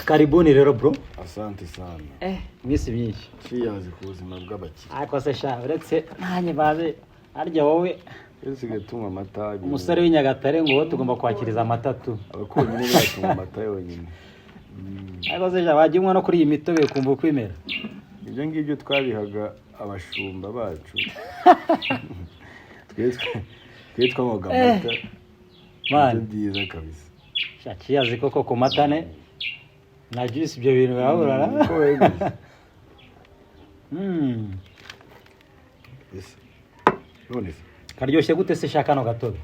Karibuni rero bro. Asante sana. Misi myinshi. Shiyazi ku buzima bw'abakire. Ariko se sha uretse nanye baze arya wowe Ese tumwa amata. umusore w'Inyagatare ngo tugomba kwakiriza amatatu. Abakonyine batumwa amata yonyine. Ariko se sha bajimwa no kuri iyi mitobe kumva ukwimera. Ibyo ngibyo twabihaga abashumba bacu. Twitwa ngo amata. Man. Byiza kabisa. Sha kiyazi koko ku matane. Na juice ibyo bintu birabura. Yes. None Karyoshye gute se shaka no gatobe?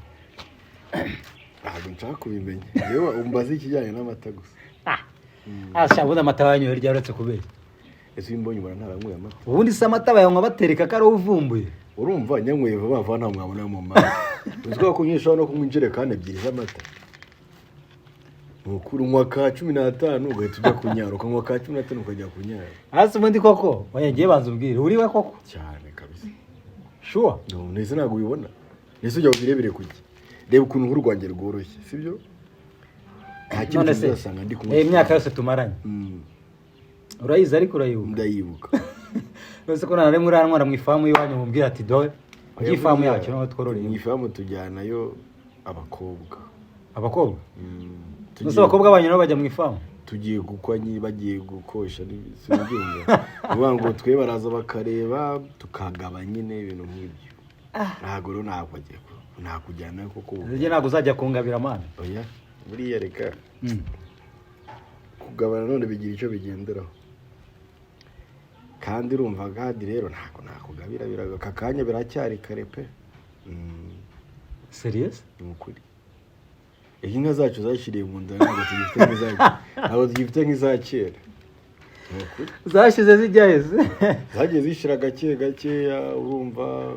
ntabwo nshaka kubimenya. Yewe umbaza ikijyanye n'amata gusa. Shabuda amata wanyu rya uretse kubera. Ese imbonye ubona ntaranyweye amata. Ubundi se amata bayanywa batereka kari uvumbuye. Urumva nyanyweye bava nta mwabona mu mama. Uziko kunyisha no kunywa injerekani ebyiri z'amata. Mukuru mwaka 15 ugahita ujya kunyara ukanywa ka 15 ukajya kunyara. Hasi ubundi koko wayagiye banza ubwire uriwe koko Cyane kabisa. Sure. No, nese ntago ubibona. Nese ujya ubirebere kuki. Reba ukuntu nkuru rwanjye rworoshye, sibyo? Nta kintu uzasanga ndi kumwe. Imyaka yose tumaranye. Urayiza ariko urayibuka. Ndayibuka. Nose ko nare muri arantwara mu ifamu yiwanyu mumbwira ati dowe. Ifamu yacu no twororeye. Mu ifamu tujyanayo abakobwa. Abakobwa? Nose abakobwa banyu no bajya mu ifamu. Tugiye gukwanyi bagiye gukosha sinbyumva. Ubango twe baraza bakareba tukagaba nyine ibintu nk'ibyo. Ntago ro nakwagiye ko nakujyana koko. Nje nago uzajya kungabira amana. Oya, buriya reka. Kugabana none bigira icyo bigenderaho. Kandi urumva gadi rero ntago nakugabira biraga kakanya biracyari kare pe. Serious? Nukuri. Inka zacu zashiriye mu nda ntabwo tugifite nk'izakera. Ntabwo tugifite nk'izakera. Nukuri. Zashize zijyaheze. Zagiye zishira gake gakeya urumva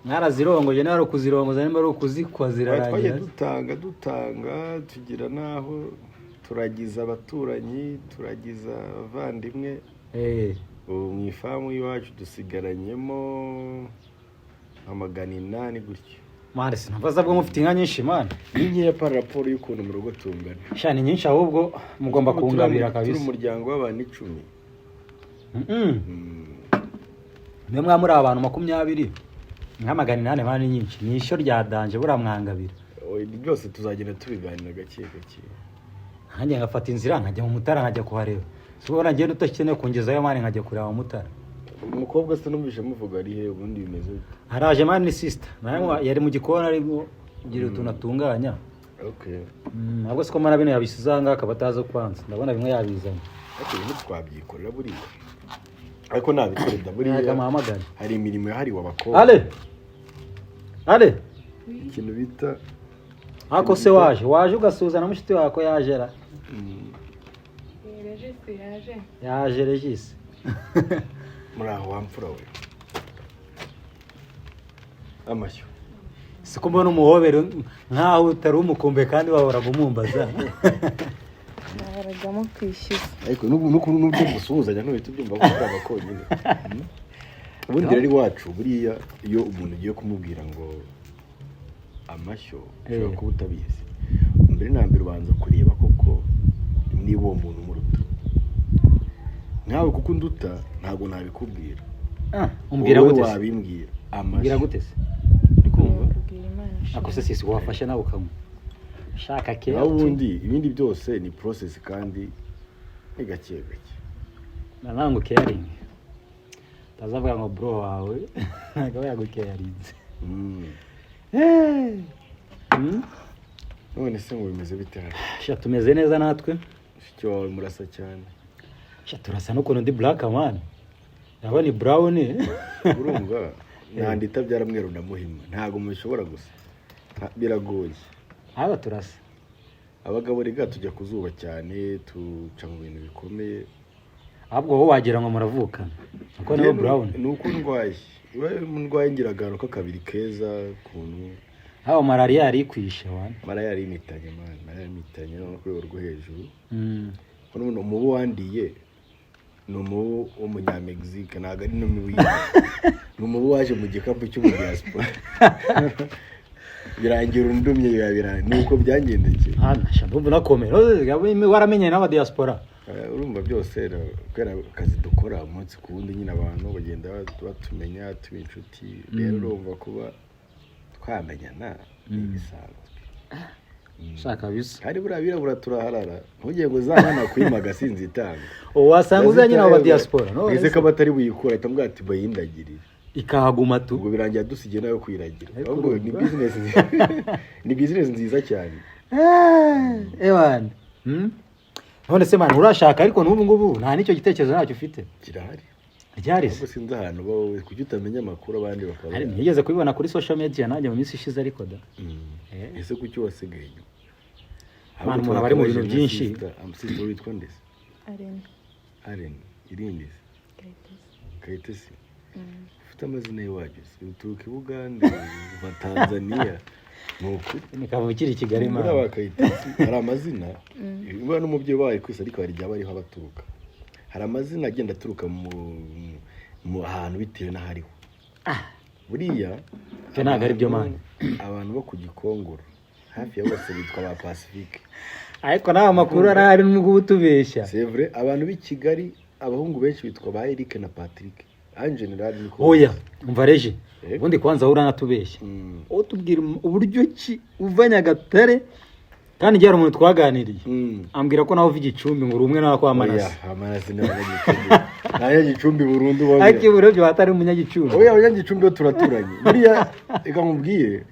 Mwarazirongoje nari ukuzirongoza nimba ari ukuzikwa zirarangira. Dutanga tugira naho turagiza abaturanyi, turagiza abavandimwe. Mu ifamu iwacu dusigaranyemo amagana 8 gutyo. Mare sinumvaza bwo mufite inka nyinshi man. Ninkiye pa raporo y'ukuntu mu rugo tungana. Shani nyinshi ahubwo mugomba kungabira kabisa. Turi umuryango w'abantu 10. Mwe mwamuri abantu 20. Nkamagana 8 mani nyinshi. Nisho rya danje buramwangabira. Ibi byose tuzagenda tubiganira gake gake. Hanjye ngafata inzira nkajya mu mutara nkajya kuhareba. Sibona ngende utakeneye kungezayo mani nkajya kureba mu mutara. Umukobwa se numvishe muvuga ari he ubundi bimeze bite? Haraje mani sister. Nayo yari mu gikona ari gira tunatunganya. Okay. Ahubwo siko mara bino yabisizanga akabataza kwanza. Ndabona bimwe yabizanye. Ati ibintu twabyikorera buriya. Ariko nabikorera buriya. Hari imirimo yahariwe abakobwa. Ale. Ikintu bita Ako se waje ugasuza na mushiti wako yajera. Yaje Regis. Muraho wamfura we. Amashyo. Siko mbona umuhobero nkaho utari umukombe kandi wahora gumumbaza. Baragamo kwishyura. Ariko n'ukuntu gusuhuzanya no bita byumva ko abakonyine. Ubundi rero iwacu buriya iyo umuntu ugiye kumubwira ngo amashyo ushobora kuba utabizi. Mbere na mbere ubanza kureba koko niba uwo muntu umuruta. Nawe kuko nduta ntago nabikubwira. Umbwira gute? Wabimbwira. Umbwira gute se? Ndikumva. Ako se sisi wafasha nawe ukamwe. Shaka ke. Ubundi ibindi byose ni process kandi ni gake gake. Nanango caring. Tazavuga ngo bro wawe nagawe yagucarinze. None se ngo bimeze bite hano? Sha tumeze neza natwe. Shiki wawe murasa cyane. Sha turasa no kuno ndi black man. Yaba ni brown. Urumva nandita byaramweru ndamuhima. Ntago mushobora gusa. Biragoye. Aba turasa. Abagabo rega tujya kuzuba cyane tuca mu bintu bikomeye. Ahubwo ho wagira ngo muravukana. Uko niwe brown. Nuko ndwaye. Iwe ndwaye ngiragaro ko kabiri keza kuntu. Hawo malaria yari kwisha wana. Malaria yari imitanye man. Malaria imitanye no kuri rwo hejuru. Kono umubu wandiye. N'umubu w'umunyamegizike naga ari n'umubu. N'umubu waje mu gikapu cy'umudiaspora. birangira undumye nuko byangendekeye. Ndumva nakomera waramenye n'aba diaspora. Urumva byose kubera akazi dukora umunsi ku wundi nyine abantu bagenda batumenya tuba inshuti rero urumva kuba twamenyana ibisanzwe. Shaka bisa. Hari birabura turaharara. Ntugiye ngo zamana kwimaga sinzitanga. Wasanga uzanye n'aba diaspora no? Ese ko batari buyikora tambwa ati bayindagirira. Ikahaguma tu. Ubwo birangira dusigiye nayo kwiragira. Ahubwo ni business ni business nziza cyane. Ewan. None se man urashaka ariko n'ubu ngubu nta nicyo gitekerezo ntacyo ufite. Kirahari. Ryari se? Ubwo sinzi ahantu bawe kuki utamenya amakuru abandi bakaba. Ari nigeze kubibona kuri social media nanjye mu minsi ishize ariko da. Ese kuki wasigaye inyuma? Abantu umuntu bari mu bintu byinshi. Amusisi witwa ndese. Aren. Irindi. Kayitesi. Ufite amazina y'iwacu. Uturuka i Buganda, uva Tanzania. Nuko nikava ukiri Kigali mara bakayitesi hari amazina iba n'umubyeyi wawe kwisa ariko hari jya bariho abaturuka hari amazina agenda aturuka mu ahantu bitewe n'ahariho buriya ntago ari byo mani abantu bo ku Gikongoro hafi ya bose bitwa ba Pacifique ariko naho amakuru arahari n'ubwo ubutubeshya c'est vrai abantu b'i Kigali abahungu benshi bitwa ba Eric na Patrick en general niko oya umva reje ubundi kwanza uranatubeshya utubwira uburyo ki uva Nyagatare kandi cyari umuntu twaganiriye ambwira ko naho uva Gicumbi ngo rumwe naho kwa Manase oya Manase nayo Gicumbi burundu bamwe ariko urebye batari umunyagicumbi oya abanyagicumbi turaturanye buriya eka mubwiye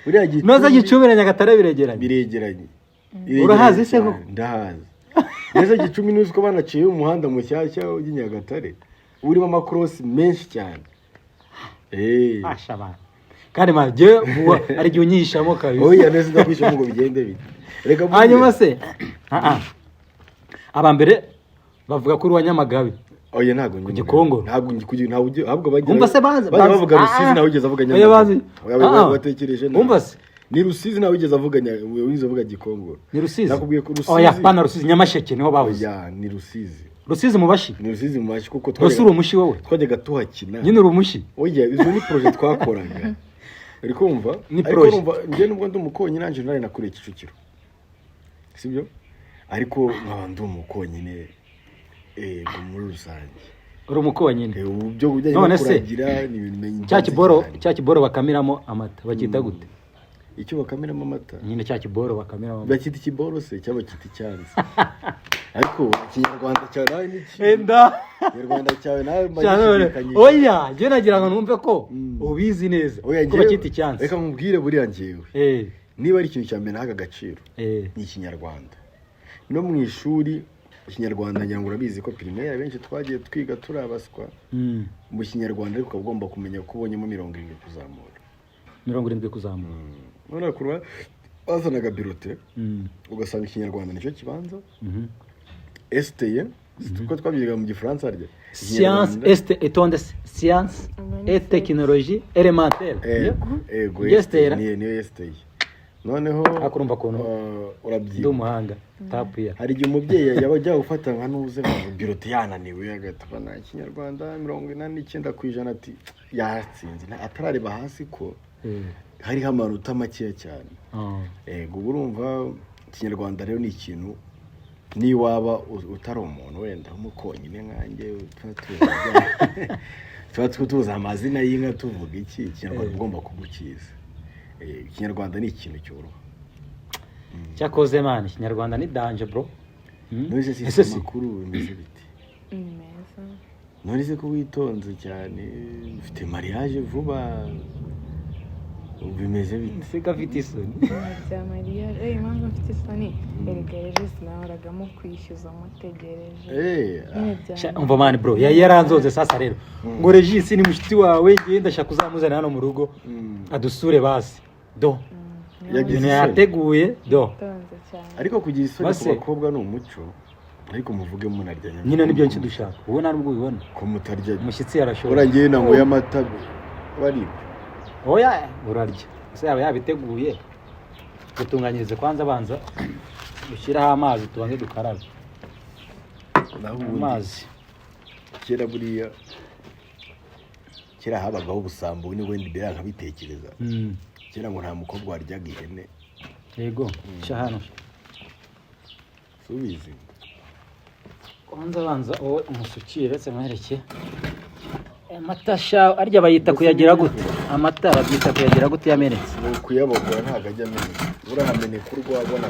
buriya Gicumbi noza Gicumbi na Nyagatare biregeranye urahazi se ko ndahazi neza Gicumbi nuzi ko banaciye umuhanda mushyashya w'Inyagatare urimo amakross menshi cyane ashaba kandi maje ari gihe unyishamo kabisa oya neza ndakwisha ngo bigende bite reka hanyuma se abambere bavuga kuri wa Nyamagabe oya ntago ku Gikongoro ntago ahubwo bagira umva se bavuga Rusizi nawe ugeze avuga Nyamagabe oya batekereje umva se ni Rusizi nawe ugeze avuga wize avuga Gikongoro ni Rusizi nakubwiye ko Rusizi oya pana Rusizi Nyamasheke niho bavuze oya ni Rusizi mubashi ni Rusizi mubashi kuko twasura umushi wowe twajyaga tuhakina nyine urumushi oya izo ni projet twakoraga uri kumva ariko urumva nje nubwo ndumukonyi nanje nari nakuriye Kicukiro sibyo ariko nkaba ndumukonyine muri rusange uri umukonyine ubyo bujyanye no kuragira ni ibintu menye cya kiboro bakamiramo amata bakita gute icyo bakamiramo amata nyine cya kiboro bakamiramo amata bakita ikiboro se cyangwa bakita icyansi ariko Ikinyarwanda cyawe nawe niki Ikinyarwanda cyawe nawe magishikanye oya je nagira ngo numve ko ubizi neza ko bakita icyansi reka mubwire buriya ngewe niba ari ikintu cyambere nahaga agaciro ni Ikinyarwanda no mu ishuri Ikinyarwanda nyangura urabizi ko primaire benshi twagiye twiga turabaswa mu Kinyarwanda ariko ugomba kumenya ko ubonyemo 70 kuzamura 70 kuzamura none kurwa bazanaga birote ugasanga Ikinyarwanda nicyo kibanza STE tuko twabyiga mu Gifaransa rye science science et technologie élémentaire niyo STE noneho akurumva kono urabyiga ndumuhanga tapuya hari igihe umubyeyi yabajya gufata nka nuze birote yananiwe agatubana Ikinyarwanda 89% ati yatsinze atarareba hasi ko hariho amanota make cyane ubu urumva Ikinyarwanda rero ni ikintu ni waba utari umuntu wenda umukonyine nkanjye tuza amazina y'inka tuvuga iki Ikinyarwanda ugomba kugukiza Ikinyarwanda ni ikintu cyoroha cyakoze man Ikinyarwanda ni danger bro nose si makuru bimeze biti meza none ko witonze cyane ufite mariage vuba bimeze bite sika afite isoni bya mariage impamvu mfite isoni erega ejo sinahoragamo kwishyuza mutegereje umva man bro yaranzoze sasa rero ngo Regis ni mushiti wawe genda shaka uzamuzana hano mu rugo adusure basi do yateguye do ariko kugira isoni ku bakobwa ni umuco ariko muvuge munarya nyine nibyo nci dushaka ubona nubwo ubibona ko mutarya umushyitsi yarashobora urangiye nango y'amata bari oya urarya se yaba yabiteguye gutunganyirize kwanza abanza ushyiraho amazi tubanze dukarabe amazi kera buriya kera habagaho ubusambo ni wenda imbere akabitekereza kera ngo nta mukobwa waryaga ihene. Yego cyahano Subizi. banza wowe umusukire se mwereke amata sha arya bayita kuyagira gute amata babyita kuyagira gute yamenetse Ni kuyabogora ntago ajya ameneka urahameneka urwabona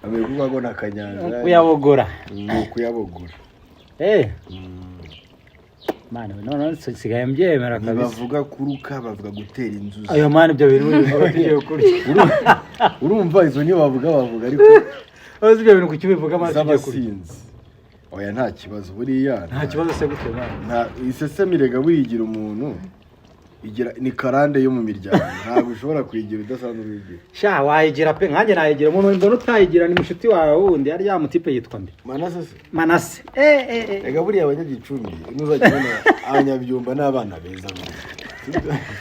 amenya urwabona akanyanja kuyabogora ni kuyabogora mane none sigaye mbyemera kabisa bavuga kuruka bavuga gutera inzuzi ayo mane ibyo bintu bivuga tugiye kurya urumva izo niyo bavuga ariko azi ibyo bintu kukibivuga amazi tugiye kurya z'abasinzi oya nta kibazo buriya nta kibazo se gute mane nta isesemirega wigira umuntu igira ni karande yo mu miryango ntabwo ushobora kuyigira udasanzwe ubigira sha wayigira pe nkanjye nayigira umuntu mbona utayigira ni mushuti wawe wundi ari ya mutipe yitwa nde Manase ega buriya abanyagicumbi nuzakibona abanyabyumba n'abana beza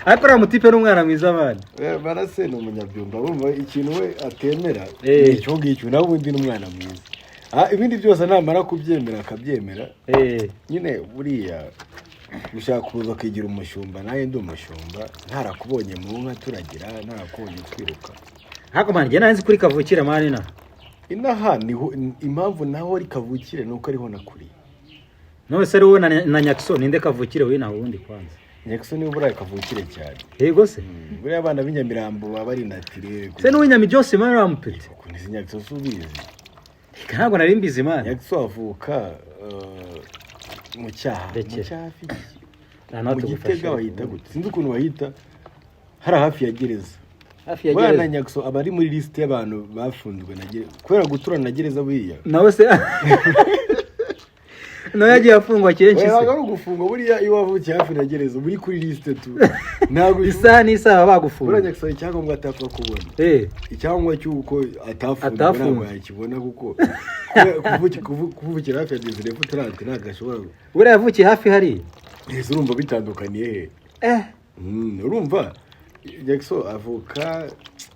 ariko uriya mutipe n'umwana mwiza abana Manase ni umunyabyumba wumva ikintu we atemera ni icyo ngicyo nawe ubundi n'umwana mwiza ibindi byose namara kubyemera akabyemera nyine buriya ushaka kuza ukigira umushumba nawe ndi umushumba ntarakubonye mu nka turagira ntarakubonye twiruka hako manje njye nanzi kuri kavukire mani na inaha niho impamvu naho ari kavukire nuko ariho nakuri none se wowe na Nyakso ninde kavukire we naho ubundi kwanza Nyakso ni uburaye kavukire cyane yego se buriya abana b'inyamirambo baba ari natirere se n'uwinyami byose mari rampete kunzi Nyakso subizi ntabwo nari mbizi mani Nyakso avuka mu cyaha mu Gitega bahita gute sinzi ukuntu bahita hari hafi ya gereza bwana Nyakso aba ari muri liste y'abantu bafunzwe na gereza kubera guturana na gereza buriya nawe se no yagiye afungwa kenshi se ari gufungwa buriya iyo wavukiye hafi na gereza uri kuri liste tu ntabwo isaha n'isaha bagufunga buriya Nyakso icyangombwa atapfa kubona icyangombwa cy'uko atafunzwe ntabwo yakibona kuko kuvukira hafi ya Desire Futurante ntabwo ashobora buriya yavukiye hafi hari urumva bitandukaniye urumva Nyakso avuka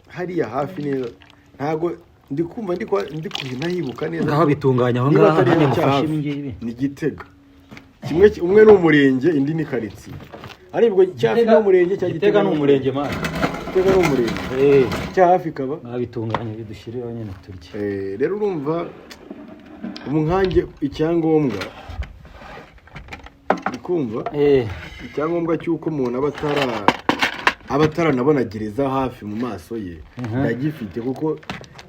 hariya hafi neza ntabwo ndi kumva ndi kuhina hibuka neza ngaho bitunganya aho ngaho hanye mufashe ibingibi ni Gitega kimwe umwe ni umurenge indi ni karitsiye aribwo cyafi no umurenge cya Gitega ni umurenge mani Gitega ni umurenge cya hafi kaba bitunganya bidushiriraho nyine turye rero urumva umunkange icyangombwa kumva icyangombwa cy'uko umuntu aba ataranabona gereza hafi mu maso ye ndagifite kuko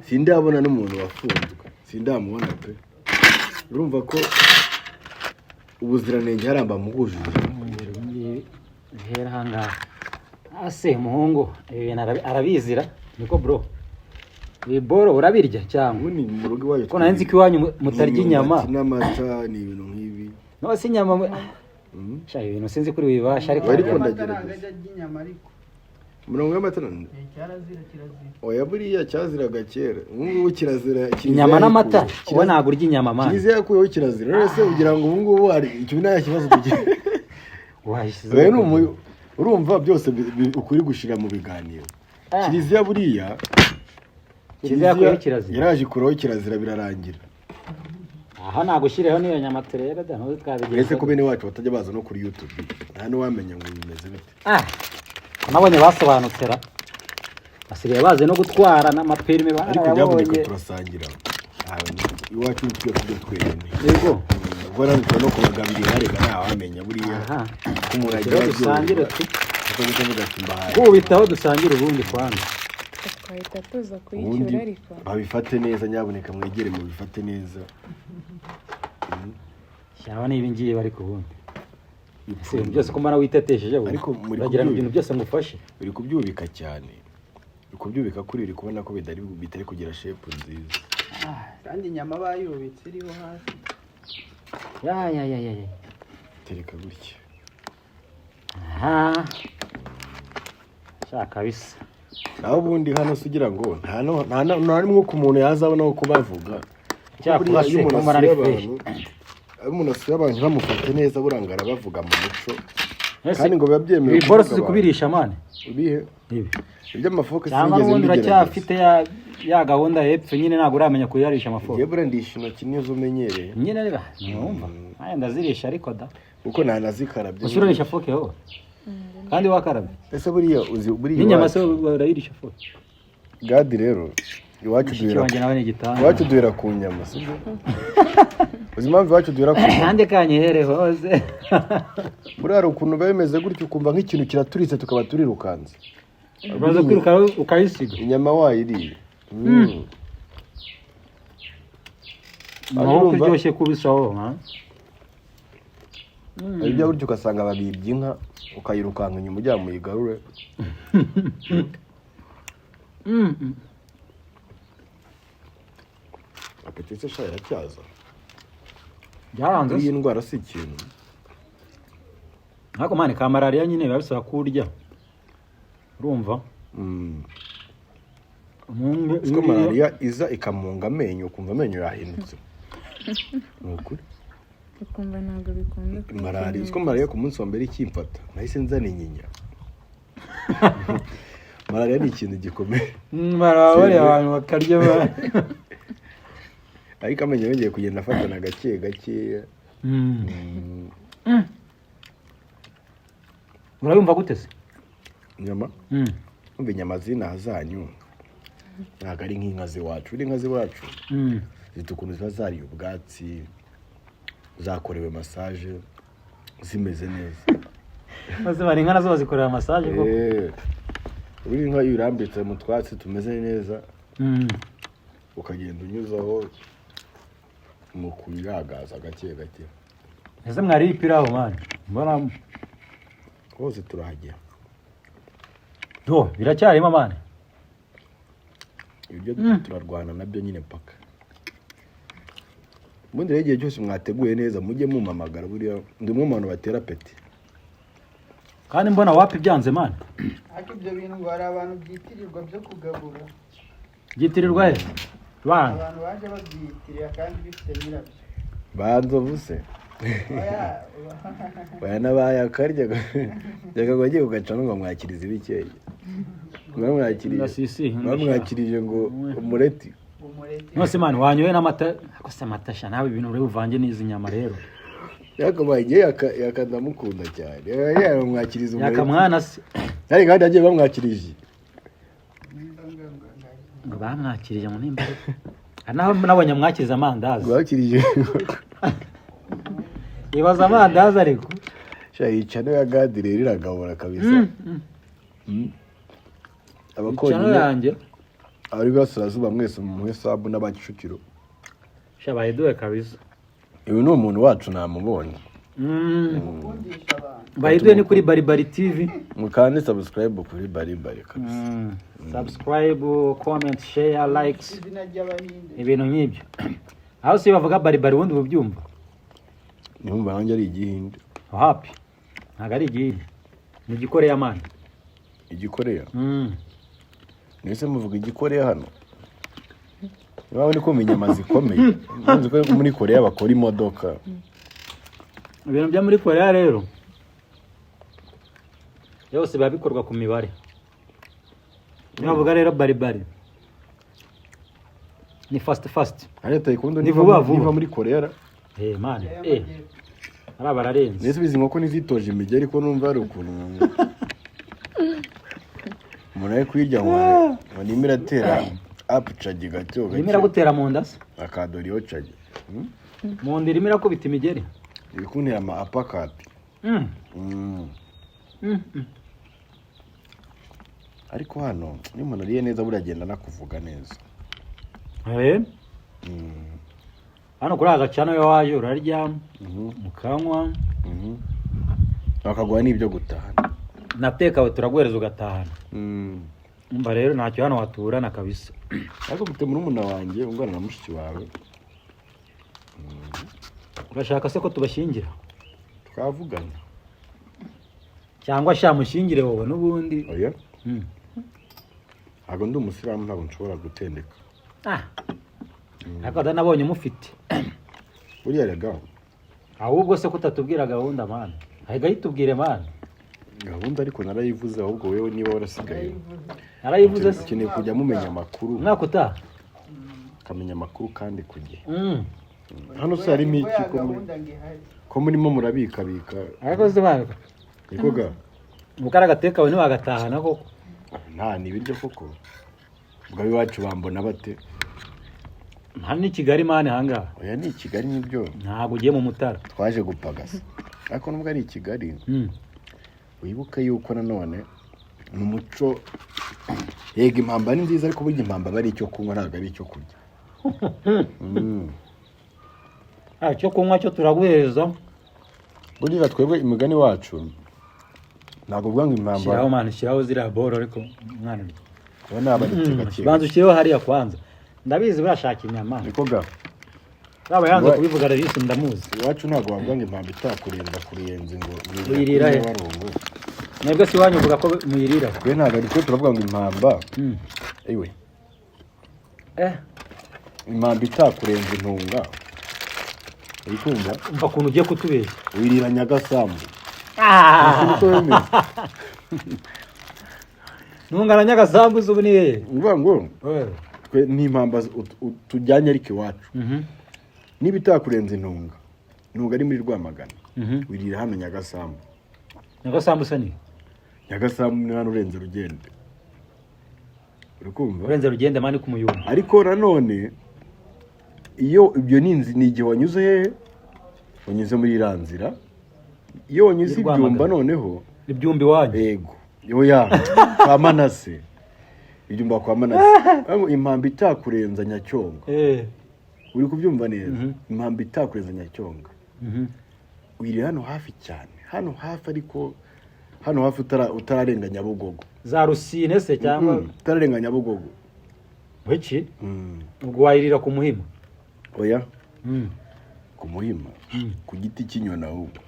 sindabona n'umuntu wafunzwe sindamubona pe urumva ko ubuziranenge haramba mugujije hera hangaha ase muhungu arabizira niko bro biboro urabirya cyangwa ni mu rugo iwayo ko nanzi ko iwanyu mutarya inyama n'amata ni ibintu nk'ibi no si inyama sha ibintu sinzi kuri wibasha ariko ndagerageza murongo y'amata cyarazira oya buriya cyaziraga kera ngubu kirazira inyama n'amata uba ntabwo urya inyama mani kiziya yakuyeho kirazira rero se ugira ngo ubu ngubu hari ikintu nta kibazo tugira wahishyize urumva byose ukuri gushira mu biganiro kiriziya buriya yaraje ikuraho kirazira birarangira aha nagushyiriyeho niyo nyama tureba da ntuzi twabigenza ese ko bene wacu batajya baza no kuri YouTube nta n'uwamenya ngo bimeze bite nabonye basobanutse basigaye bazi no gutwara n'amaperime ariko byaboneka turasangira iwacu tujya kujya twenyine yego ubwo nanitwa no kubagabira harega nta wamenya buriya umuntu agira dusangire kubitaho dusangire ubundi kwanza twahita tuza kuyicyura ariko babifate neza nyaboneka mwegere mu bifate neza cyaba niba ngiye bari kubundi byose ko mbana witetesheje ariko uragira ibintu byose ngufashe uri kubyubika cyane uri kubyubika kuri uri kubona ko bitari kugira shape nziza kandi inyama bayubitse iriho hasi ya tereka gutya shaka bisa naho ubundi hano sugira ngo nta rimwe ku muntu yazabona ko kubavuga cyakora se ko ari fresh umuntu asuye abantu bamufate neza burangara bavuga mu muco kandi ngo biba byemewe ibiboro zikubirisha mane ibihe ibi iby'amafoka sinigeze mbigerageza uracyafite ya gahunda hepfo nyine ntabwo uramenya kuyarisha amafoka yebura ndisha intoki nizo umenyereye nyine reba numva naye ndazirisha ariko da uko ntanazikarabye usuranisha foke ho kandi wakarabye ese buriya uzi buriya n'inyama se barayirisha fo gadi rero iwacu duhera wanjye nawe ni igitanda iwacu duhera ku nyama sibyo uzi impamvu iwacu duhera ku nyama kandi kanyehere hose buriya hari ukuntu biba bimeze gutyo ukumva nk'ikintu kiraturitse tukaba turirukanze uraza kwiruka ukayisiga inyama wayiriye naho kuryoshye kubisaho ha ibyo buryo ugasanga babibye inka ukayirukanka inyuma ujya mu igarure apetite sha yaracyaza byaranze iyi ndwara si ikintu nako mane ka malaria nyine biba bisaba kurya urumva ko malaria iza ikamunga amenyo ukumva amenyo yahindutse nukuri ukumva ntabwo bikunda malaria ko malaria ku munsi wa mbere ikimfata nahise nzana inyinya malaria ni ikintu gikomeye malaria abantu bakarya ariko amenyo yongeye kugenda afatana gake gake murayumva gute se inyama umva inyama z'inaha zanyu ntabwo ari nk'inka z'iwacu uri inka z'iwacu zifite ukuntu ziba zariye ubwatsi zakorewe massage zimeze neza maze bari inka nazo bazikorera massage koko uri inka iyo urambitse mu twatsi tumeze neza ukagenda unyuzaho mu kuyiragaza gake gake ese mwari ipiraho mani mbona hose turahagera biracyarimo mani ibyo turarwana nabyo nyine paka ubundi rero igihe cyose mwateguye neza mujye mumamagara buriya ndi mu bantu batera peti kandi mbona wapi byanze mani ariko ibyo bintu ngo hari abantu byitirirwa byo kugabura byitirirwa he abantu baje babyitirira kandi bifite nyirabyo banzovu se baya nabaye akarya reka ngo agiye kugacamo ngo mwakirize bikeya mwamwakirije ngo umureti nose mani wanyoye n'amata akose amatasha nawe ibintu uri buvange n'izi nyama rero yakabaye yakandamukunda cyane yamwakiriza umureti yakamwana se ari kandi agiye bamwakirije ngo bamwakirije mu nimba naho nabonye mwakiriza amandazi mwakirije ibaza amandazi ariko yica niyo ya gadi rero iragabura kabisa abakonyine yanjye abari basurazuba mwese mu hesabu n'abakicukiro shabaye duwe kabisa uyu ni umuntu wacu namubonye bayiduwe ni kuri Baribari TV mukande subscribe kuri Baribari kabisa subscribe comment share likes ibintu nk'ibyo aho si bavuga Baribari wundi bubyumva nimba nanjye ari igihinde happy ntago ari igihinde ni gikoreya mani igikoreya nese muvuga igikoreya hano niba uri kumenya amazi ikomeye nzi ko muri Korea bakora imodoka ibintu bya muri Korea rero yose biba bikorwa ku mibare navuga rero Baribari ni fast areta ikondo ni vuba muri Korea man arabararenze nese bizi nkoko nizitoje imigeri ko numva ari ukuntu umuntu ari kwirya ngo nimira tera apcagi gato nimira gutera mu nda se akadoriyo cagi mu nda irimira kubita imigeri ikuntera ama apakati ariko hano niyo umuntu ariye neza buragenda nakuvuga neza hano kuri agacana yo waje urarya mukanywa bakaguha n'ibyo gutahana nateka turaguhereza ugatahana umva rero ntacyo hano waturana kabisa ariko mfite murumuna wanjye ungana na mushiki wawe urashaka se ko tubashyingira twavugana cyangwa shamushingire wowe n'ubundi oya ntabwo ndi umusiramu ntabwo nshobora gutendeka ariko nabonye mufite buriya rega ahubwo se kutatubwira gahunda mana ahega yitubwire mana gahunda ariko narayivuze ahubwo wewe niba warasigaye narayivuze se ukeneye kujya mumenya amakuru mwaka utaha ukamenya amakuru kandi ku gihe hano se harimo iki ko murimo murabikabika ariko se baka niko ga ubukara gateka we ntibagatahana koko nta nibiryo koko ubwo iwacu bambona bate hano ni Kigali mane hangaha oya ni Kigali nibyo ntabwo ugiye mu Mutara twaje gupagasa ariko nubwo ari Kigali wibuka yuko nanone mu muco yega impamba ni nziza ariko burya impamba bari icyo kunywa ntabwo ari icyo kurya cyo kunywa cyo turaguheza burira twebwe imigani wacu ntabwo bwanga impamba shiraho mane shiraho zira boro ariko mwana ubona abari banza ushyireho hariya kwanza ndabizi burashaka inyama niko ga baba yanze kubivuga Regis ndamuzi iwacu ntabwo wabwanga impamba itakurinda kuriyenza ngo uyirira he nabwo si wanyu uvuga ko muyirira twe ntabwo ari twe turavuga ngo impamba ewe impamba itakurenza intunga uyikumva umva kuntu ugiye kutubeshya uyirira Nyagasambu ntungana Nyagasambu zubu ni hehe uvuga ngo twe n'impamba tujyanye ariko iwacu niba itakurenza intunga ntunga ari muri Rwamagana wirira hano Nyagasambu se ni Nyagasambu ni hano urenze Rugende urikumva urenze Rugende mani kumuyumba ariko nanone iyo ibyo ni igihe wanyuze hehe wanyuze muri iranzira iyo wanyuze ibyumba noneho ibyumba iwanyu yego yoya kwa Manase ibyumba kwa Manase impamba itakurenza Nyacyonga uri kubyumva neza impamba itakurenza Nyacyonga uyiri hano hafi cyane hano hafi ariko hano hafi utararenga Nyabugogo za Rusine se cyangwa utararenga Nyabugogo wiki ubwo wayirira ku Muhima oya ku Muhima ku giti cy'inyoni ahubwo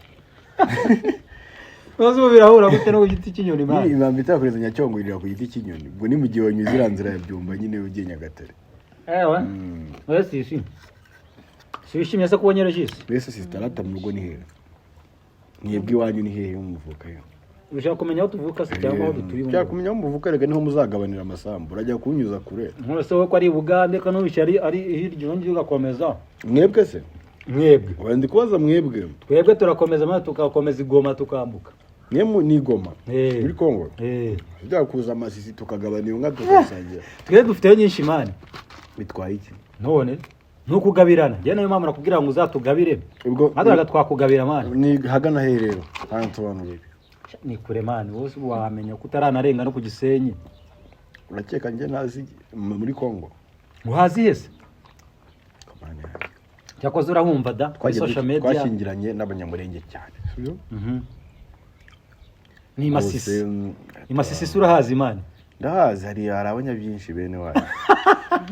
bazo birahura gute no ku giti cy'inyoni mama impamba itakurenza Nyacyonga uyirira ku giti cy'inyoni ubwo ni mu gihe wanyuze iranzira ya byumba nyine ugiye Nyagatare oya sishimye se kubonye Regis bese sitarata mu rugo ni hehe mwebwe iwanyu ni hehe umuvuka yo ushaka kumenya aho tuvuka se cyangwa aho dutuye ushaka kumenya aho muvuka rega niho muzagabanira amasambu urajya kunyuza kure nkose wowe ko ari Bugande kano bishari ari hirya yonje ugakomeza mwebwe se mwebwe wandi kubaza mwebwe twebwe turakomeza maze tukakomeza Igoma tukambuka Nyemu ni Igoma muri Kongo bijya kuza amasisi tukagabanira nka tukasangira twebwe dufite nyinshi mani bitwaye iki none ntukugabirana je nayo mama nakubwira ngo uzatugabire ubwo hadaga twakugabira mani ni hagana he rero antobanurire ni kure mani wose wamenya kutaranarenga no ku Gisenyi urakeka nje nazi muri Kongo muhazi hese cyakoze urahumva da kuri social media twashingiranye n'abanyamurenge cyane ni Masisi surahazi mani ndahazi hari abanyabyinshi bene wacu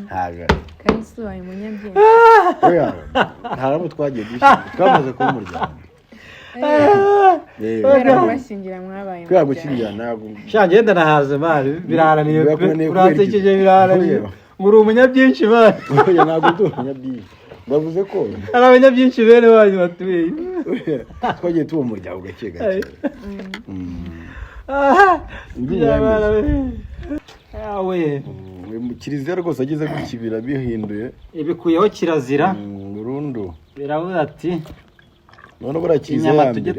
haga kandi si wayo munyabyinshi oya harabo twagiye twamaze kuba umuryango kubera kubashyingira mwabaye kubera gushyingira ntabwo shangenda nahaze mani biraraniye uransekeje biraraniye muri umunyabyinshi mani oya ntabwo ndi umunyabyinshi bavuze ko ari abanyabyinshi bene wanyu batuye twagiye tuba umuryango gake gake yawe kiliziya rwose ageze ku kibira bihinduye ibikuyeho kirazira burundu biravuga ati none bura kiliziya inyama tujye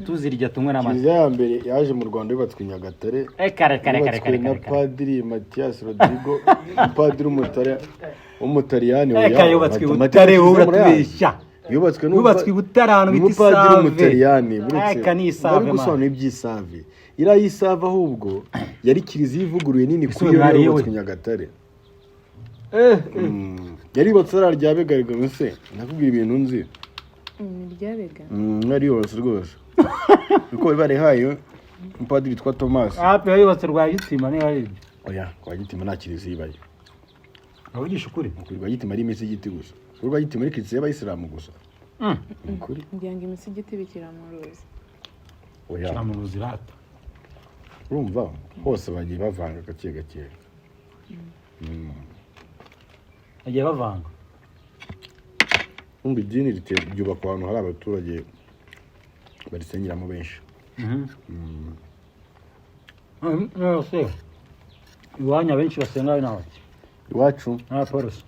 tuzirya tumwe n'amata kiliziya ya mbere yaje mu Rwanda yubatswe i Nyagatare kare na Padiri Mathias Rodrigo Padiri w'umutaliyani yubatswe i Butare uratubeshya yubatswe i Butare ahantu bita Padiri w'umutaliyani buretse gusobanura iby'isave iriya y'isave ahubwo yari kiliziya ivuguruye nini kuri yo yubatswe i Nyagatare yari yubatse rya Begarigamo se nakubwira ibintu nzi ryabega ari yose rwose uko bari hayo umupadiri twa Thomas hapi yubatse rwa Gitima ni hari oya kwa Gitima nta kiliziya ibayo avugisha ukuri rwa Gitima ari imisigiti gusa rwa Gitima ari kiliziya y'abayisilamu gusa ukuri ngira ngo imisigiti bikira mu ruzi oya kira mu ruzi rata urumva hose bagiye bavanga gake gake bagiye bavanga umbi idini ryubakwa ahantu hari abaturage barisengeramo benshi yose iwanyu abenshi basenga n'abaki iwacu n'abaporoso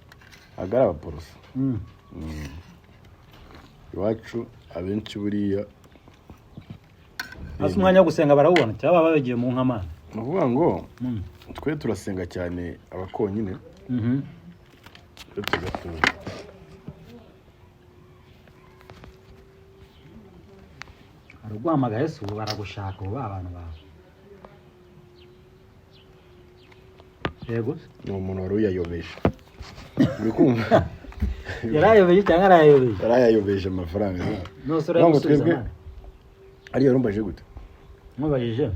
agara abaporoso iwacu abenshi buriya hasi umwanya wo gusenga barawubona cyangwa babagiye mu nkamana ni ukuvuga ngo twe turasenga cyane abakonyine tugatura araguhamagaye Yesu baragushaka ubu abantu bawe yego ni umuntu wari uyayobeje uri kumva yarayobeje cyangwa arayobeje yarayayobeje amafaranga nose urayamusubiza ariyo rumbaje gute mubajije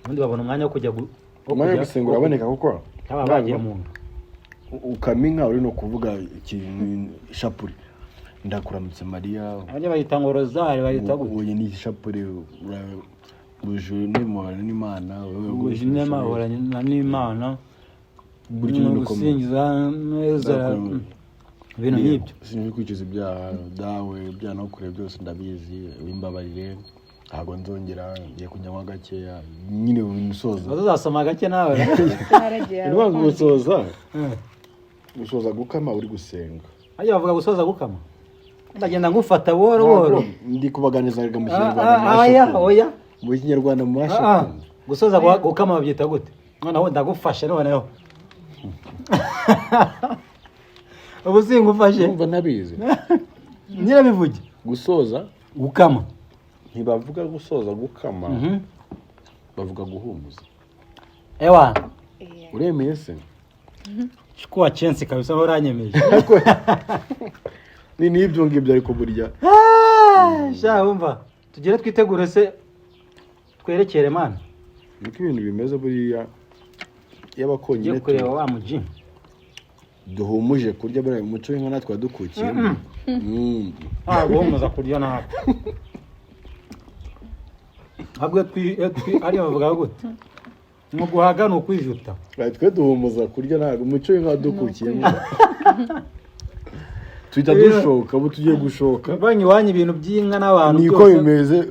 ubundi babona umwanya wo kujya umwanya wo gusenga uraboneka kuko aba bagiye mu ukaminka uri no kuvuga ikintu ishapuri ndakuramutse Maria abanye bayita ngo rozari bayita gute uye ni ishapuri ujuru n'imana n'Imana ujuru n'Imana n'Imana buryo no gusingiza neza ibintu nk'ibyo sinzi kwicuza ibyaha dawe ibyaha no kure byose ndabizi wimbabarire ntago nzongera ngiye kujyamo gakeya nyine umusoza uzasoma gake nawe niba gusoza gukama uri gusenga ajya bavuga gusoza gukama ndagenda ngufata buhoro buhoro ndi kubaganiza mu Kinyarwanda oya mu Kinyarwanda mu masha gusoza gukama babyita gute noneho ndagufashe noneho ubu singufashe umva nabizi nyirabivuge gusoza gukama ntibavuga gusoza gukama bavuga guhumuza ewa uremeye se shikuwa chance kabisa uranyemeje ni nibyo ngibyo ariko burya sha umva tugire twitegure se twerekere mana niko ibintu bimeze buriya y'abakonyine kureba wa muji duhumuje kurya buriya umuco w'inka natwe wadukukiye guhumuza kurya natwe habwe ariyo bavuga gute ngo guhaga ni ukwijuta twe duhumuza kurya ntabwo umuco w'inka wadukukiye tuhita dushoka ubu tugiye gushoka banki wanyu ibintu by'inka n'abantu niko bimeze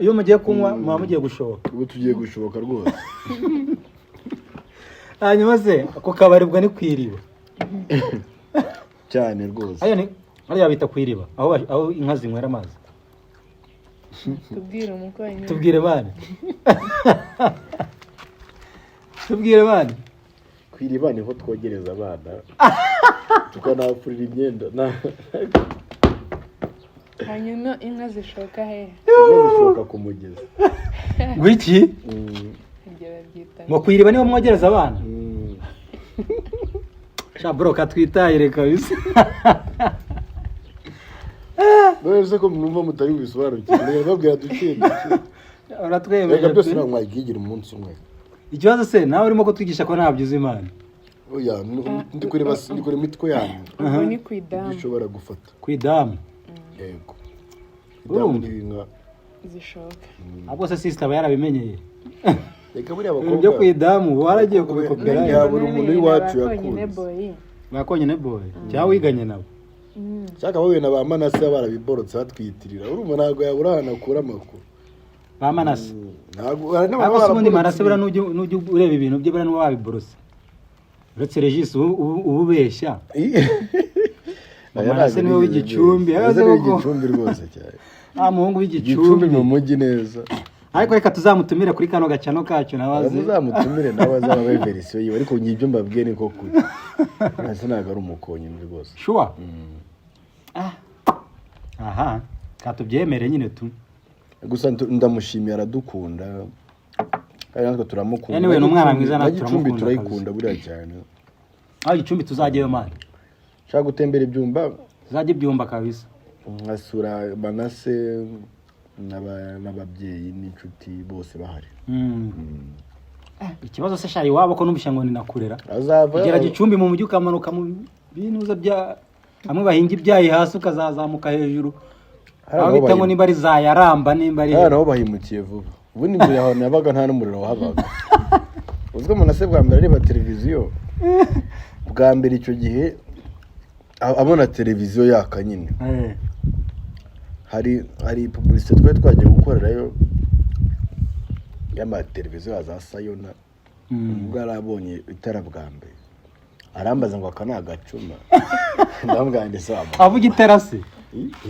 iyo mugiye kunywa muba mugiye gushoka ubu tugiye gushoka rwose hanyuma se ako kabaribwa ni kwiriba cyane rwose hariya bita kwiriba aho inka zinywera amazi tubwire bana tubwire bana kwiriba niho twogereza abana tukanabafurira imyenda hanyuma inka zishoka he zishoka ku mugezi wiki ngo kwiriba niho mwogereza abana shabro katwitayire kabisa Bose ko mwumva mutari bisobanukirwa babwira dukinda uratwemeje byose namwagigira umunsi umwe ikibazo se nawe urimo kutwigisha ko ntabyo Imana oya ndi kureba imitwe yanyu ubwo ni kwidamu gishobora gufata kwidamu yego urumva zishoka abo se sister aba yarabimenyeye reka buriya abakobwa byo kwidamu waragiye kubikopera ya buri umuntu w'iwacu yakunze bakonyine boy cyangwa wiganye nabo cyaka wowe na ba Manase barabiborotse batwiyitirira urumva ntago yabura hana kura amakuru ba Manase ntago abo ubundi Manase bura n'ujye ureba ibintu bye bura n'uwabiborose uretse Regis ububeshya Manase niwe w'igicumbi aze w'igicumbi rwose cyane muhungu w'igicumbi mu mujyi neza ariko reka tuzamutumire kuri kano gacano kacu nabaze muzamutumire nawe azaba verisiyo yiwe ariko ngibyo mbabwiye niko kuri nase ntago ari umukonyi rwose sure aha katubyemere nyine tu gusa ndamushimiye aradukunda kandi natwe turamukunda anyway n'umwana mwiza natwe turamukunda turayikunda buriya cyane Gicumbi tuzajyeyo mani shaka gutembera ibyumba tuzajye ibyumba kabisa nkasura Manase n'ababyeyi n'inshuti bose bahari ikibazo se shayi wabo ko numvisha ngo ninakurera azava gera Gicumbi mu mujyi ukamanuka mu binuza bya hamwe bahinga ibyayi hasi ukazazamuka hejuru aho bita ngo nimba ari zayaramba nimba ari naho bahimukiye vuba ubundi inzu yawe nabaga nta n'umuriro wahabaga uzwe Manase bwa mbere areba televiziyo bwa mbere icyo gihe abona televiziyo yaka nyine hari publicité twari twagiye gukorerayo y'amateleviziyo za Sayona ubwo arabonye itara bwa mbere arambaza ngo aka ni agacuma ndambwira ndetse avuga iterasi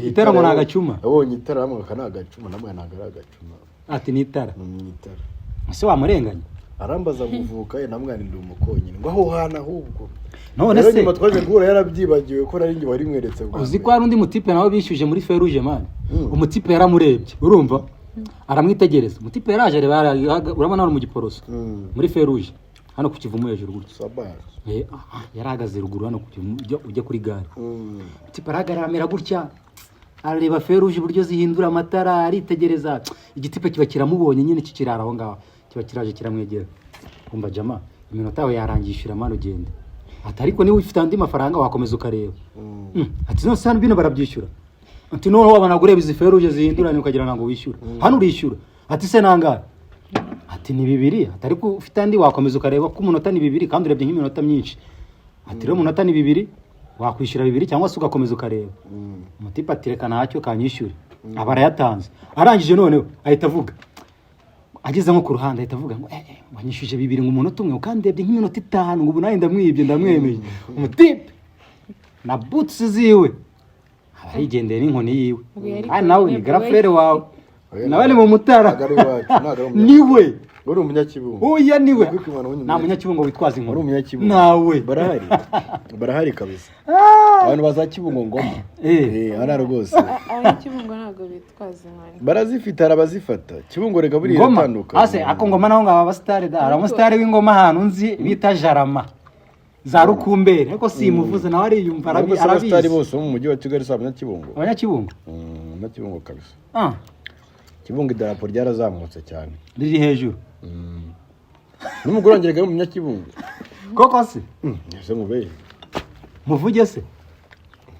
Itara ngo ni agacuma. Abonye itara hamwe aka ni agacuma namwe ntabwo ari agacuma. Ati ni itara. Ni itara. Ese wamurenganya? Arambaza kuvuka namwe ndi umukonyine ngo aho hana ahubwo. None se nyuma twaje guhura yarabyibagiwe ko nari ngi wari mweretse bwa. Uzi ko hari undi mutipe nawe bishyuje muri Feruje man. Umutipe yaramurebye urumva aramwitegereza. Umutipe yaraje areba urabona hano mu giporoso muri Feruje hano ku kivumu hejuru gutyo. Sabara. Yarahagaze ruguru hano ujya kuri gare. Umutipe aragaramira gutya areba Feruje uburyo zihindura amatara aritegereza. Igitipe kiba kiramubonye nyine kikirara aho ngaho. Kiba kiraje kiramwegera. Kumva jama iminota yawe yarangishira mano ugende. Ati ariko niba ufite andi mafaranga wakomeza ukareba. Ati none sana bino barabyishyura. Ati none wabana gureba izi Feruje zihindurana ukagira nango wishyura. Hano urishyura. Ati se nangara. Ati ni 2. Ati ariko ufite andi wakomeza ukareba ko umunota ni 2 kandi urebye nk'iminota myinshi. Ati rero umunota ni 2 wakwishyura 2 cyangwa se ugakomeza ukareba. Umutipa ati reka ntacyo kanyishyure. Abara yatanze. Arangije noneho ahita avuga. Ageze nko ku ruhande ahita avuga ngo wanyishyuje 2 ngo umunota umwe kandi ndebye nk'iminota 5 ngo ubu naye ndamwibye ndamwemeye. Umutipe na boots ziwe arigendera n'inkoni yiwe. Nawe ni girlfriend wawe. Nawe ni mu mutara. Niwe. Uri umunyakibungo. Oya niwe. Nta munyakibungo witwaza inkoni. Uri umunyakibungo. Nawe. Barahari kabisa. Abantu bazakibungo ngoma. Ara rwose. Abanyakibungo ntabwo bitwaza inkoni. Barazifita arabazifata. Kibungo rega buri iratandukanye. Ase ako ngoma naho ngaba abastare da. Ara umusitari w'ingoma ahantu nzi bita Jarama. Za Rukumbere ariko simuvuze nawe ari yumva arabizi. Abastari bose mu mujyi wa Kigali sa abanyakibungo. Abanyakibungo. Abanyakibungo kabisa. Kibungo idarapo ryarazamutse cyane. Riri hejuru. N'umugore wanjye mu munyakibungo. Koko se? Ese mubeye. Muvuge se?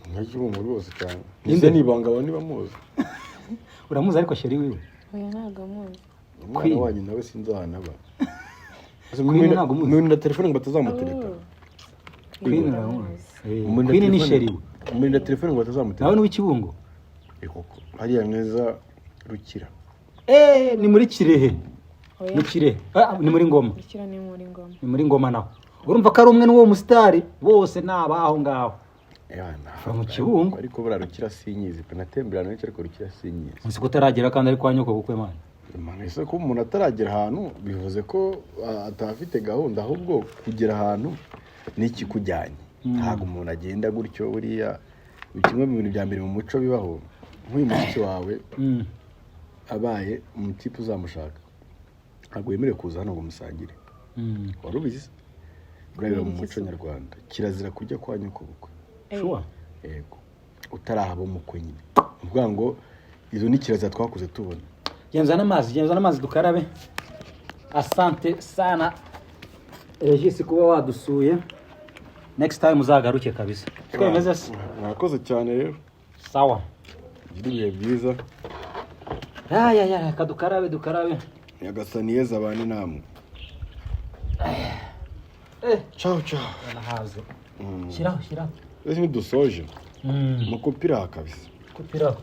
Munyakibungo rwose cyane. Nise nibanga abandi bamuzi. Uramuzi ariko sheri wiwe. Oya ntago muzi. Umwana wanyu nawe sinzahana ba. Muri na telefone ngo batazamutereta. Queen ni sheri we. Muri na telefone ngo batazamutereta. Nawe ni w'ikibungo. Koko. Hariya neza Rukira. Ni muri Kirehe. Ni Kirehe. Ni muri Ngoma. Rukira ni muri Ngoma. Ni muri Ngoma naho. Urumva ko ari umwe n'uwo musitari bose nabaho ngaho. Mu kibungo. Ariko burarukira sinyizi pe natemberana n'icyo ariko Rukira sinyizi. Musiko taragera kandi ari kwa nyoko gukwe mana. Ese ko umuntu ataragera ahantu bivuze ko atafite gahunda ahubwo kugera ahantu n'iki kujyanye. Ntago umuntu agenda gutyo buriya kimwe mu bintu bya mbere mu muco bibaho. Nk'uyu mushiki wawe abaye umutipe uzamushaka ntabwo yemerewe kuza hano ngo musangire. Wari ubizi? Urabera mu muco nyarwanda kirazira kujya kwa nyoko bukwe. Sure. Yego. Utarahaba umukwe nyine. Uvuga ngo izo ni kirazira twakuze tubona. Genza n'amazi dukarabe. Asante sana Regis kuba wadusuye. Next time uzagaruke kabisa. Twemeze se. Mwakoze cyane rero. Sawa. Ibihe byiza. Dukarabe. Nyagasani yeza abane namwe. Ciao. Nahaze. Shiraho. Ese ni dusoje. Mukupira kabisa. Kupira.